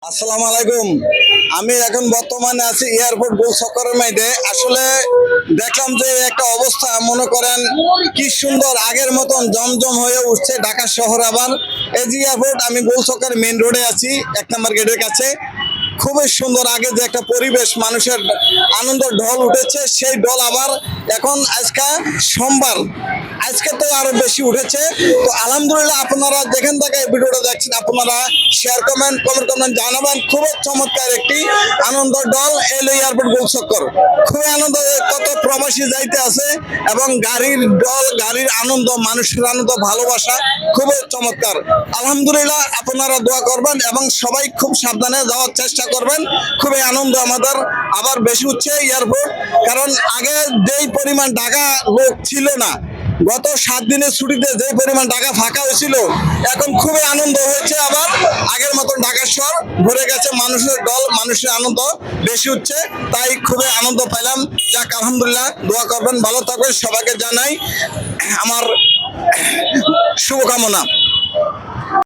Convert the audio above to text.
আসসালামু আলাইকুম। আমি এখন বর্তমানে আছি এয়ারপোর্ট গোল চক্করের মধ্যে। আসলে দেখলাম যে একটা অবস্থা, মনে করেন কি সুন্দর আগের মতন জমজম হয়ে উঠছে ঢাকা শহর। আবার এই যে এয়ারপোর্ট, আমি গোল চক্করের মেইন রোডে আছি, 1 নম্বর গেটের কাছে। খুবই সুন্দর, আগে যে একটা পরিবেশ, মানুষের আনন্দ ঢল উঠেছে, সেই ঢল আবার এখন আজকে সোমবার, আজকে তো আরো বেশি উঠেছে। তো আলহামদুলিল্লাহ, আপনারা যেখান থেকে এই ভিডিওটা দেখছেন, আপনারা শেয়ার কমেন্ট জানাবেন। খুবই চমৎকার একটি আনন্দ ঢল এলো এয়ারপোর্ট গোল চক্কর। খুবই আনন্দ, কত প্রবাসী যাইতে আছে এবং গাড়ির ঢল, গাড়ির আনন্দ, মানুষের আনন্দ, ভালোবাসা খুবই চমৎকার। আলহামদুলিল্লাহ, আপনারা দোয়া করবেন এবং সবাই খুব সাবধানে যাওয়ার চেষ্টা করবেন। খুবই আনন্দ আমাদের আবার বেশি হচ্ছে এয়ারপোর্ট, কারণ আগে যেই পরিমাণ ঢাকা লোক ছিল না, গত 7 দিনের ছুটিতে যে পরিমাণ ঢাকা ফাঁকা হয়েছিল, এখন খুবই আনন্দ হয়েছে। আবার আগের মতন ঢাকা শহর ভরে গেছে, মানুষের দল, মানুষের আনন্দ বেশি হচ্ছে, তাই খুবই আনন্দ পাইলাম। যাক, আলহামদুলিল্লাহ, দোয়া করবেন, ভালো থাকবেন, সবাইকে জানাই আমার শুভকামনা।